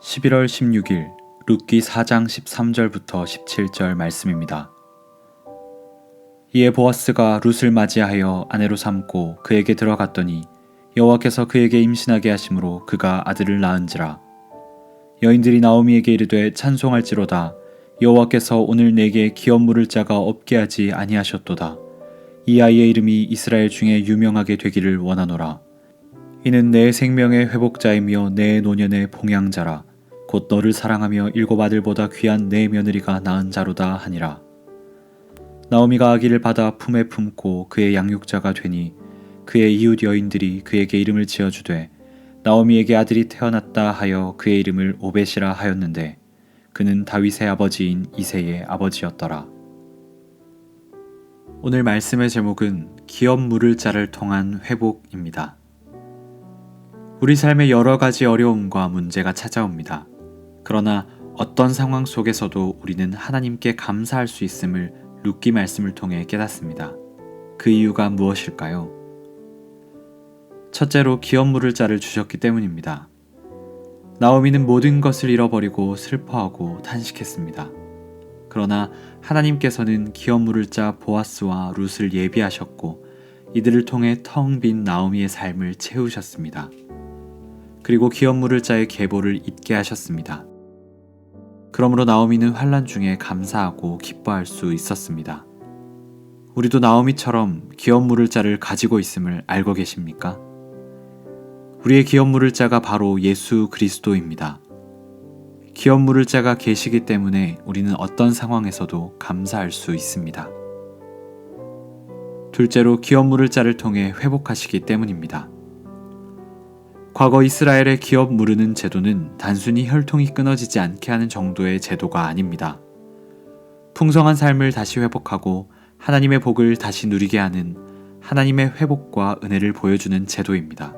11월 16일 룻기 4장 13절부터 17절 말씀입니다. 이에 보아스가 룻을 맞이하여 아내로 삼고 그에게 들어갔더니 여호와께서 그에게 임신하게 하심으로 그가 아들을 낳은지라. 여인들이 나오미에게 이르되 찬송할지로다. 여호와께서 오늘 내게 기업 물을 자가 없게 하지 아니하셨도다. 이 아이의 이름이 이스라엘 중에 유명하게 되기를 원하노라. 이는 내 생명의 회복자이며 내 노년의 봉양자라. 곧 너를 사랑하며 일곱 아들보다 귀한 내 며느리가 낳은 자로다 하니라. 나오미가 아기를 받아 품에 품고 그의 양육자가 되니 그의 이웃 여인들이 그에게 이름을 지어주되 나오미에게 아들이 태어났다 하여 그의 이름을 오벳이라 하였는데 그는 다윗의 아버지인 이새의 아버지였더라. 오늘 말씀의 제목은 기업 물을 자를 통한 회복입니다. 우리 삶에 여러 가지 어려움과 문제가 찾아옵니다. 그러나 어떤 상황 속에서도 우리는 하나님께 감사할 수 있음을 룻기 말씀을 통해 깨닫습니다. 그 이유가 무엇일까요? 첫째로 기업 물을 자를 주셨기 때문입니다. 나오미는 모든 것을 잃어버리고 슬퍼하고 탄식했습니다. 그러나 하나님께서는 기업 물을 자 보아스와 룻을 예비하셨고 이들을 통해 텅 빈 나오미의 삶을 채우셨습니다. 그리고 기업 물을 자의 계보를 잇게 하셨습니다. 그러므로 나오미는 환난 중에 감사하고 기뻐할 수 있었습니다. 우리도 나오미처럼 기업 물을 자를 가지고 있음을 알고 계십니까? 우리의 기업 물을 자가 바로 예수 그리스도입니다. 기업 물을 자가 계시기 때문에 우리는 어떤 상황에서도 감사할 수 있습니다. 둘째로 기업 물을 자를 통해 회복하시기 때문입니다. 과거 이스라엘의 기업 무르는 제도는 단순히 혈통이 끊어지지 않게 하는 정도의 제도가 아닙니다. 풍성한 삶을 다시 회복하고 하나님의 복을 다시 누리게 하는 하나님의 회복과 은혜를 보여주는 제도입니다.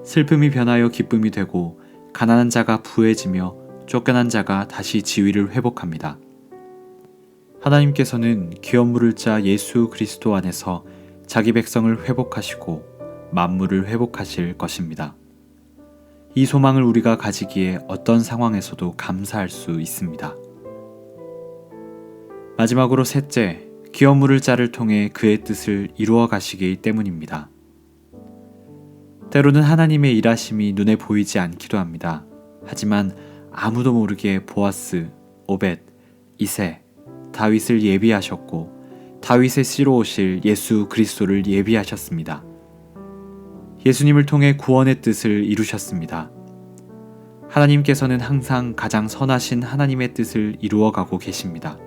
슬픔이 변하여 기쁨이 되고 가난한 자가 부해지며 쫓겨난 자가 다시 지위를 회복합니다. 하나님께서는 기업 물을 자 예수 그리스도 안에서 자기 백성을 회복하시고 만물을 회복하실 것입니다. 이 소망을 우리가 가지기에 어떤 상황에서도 감사할 수 있습니다. 마지막으로 셋째, 기업 물을 자를 통해 그의 뜻을 이루어 가시기 때문입니다. 때로는 하나님의 일하심이 눈에 보이지 않기도 합니다. 하지만 아무도 모르게 보아스, 오벳, 이새, 다윗을 예비하셨고 다윗의 씨로 오실 예수 그리스도를 예비하셨습니다. 예수님을 통해 구원의 뜻을 이루셨습니다. 하나님께서는 항상 가장 선하신 하나님의 뜻을 이루어가고 계십니다.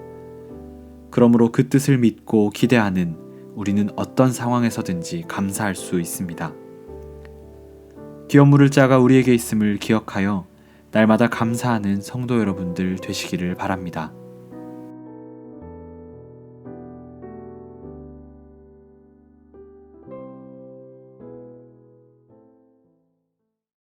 그러므로 그 뜻을 믿고 기대하는 우리는 어떤 상황에서든지 감사할 수 있습니다. 기업 물을 자가 우리에게 있음을 기억하여 날마다 감사하는 성도 여러분들 되시기를 바랍니다.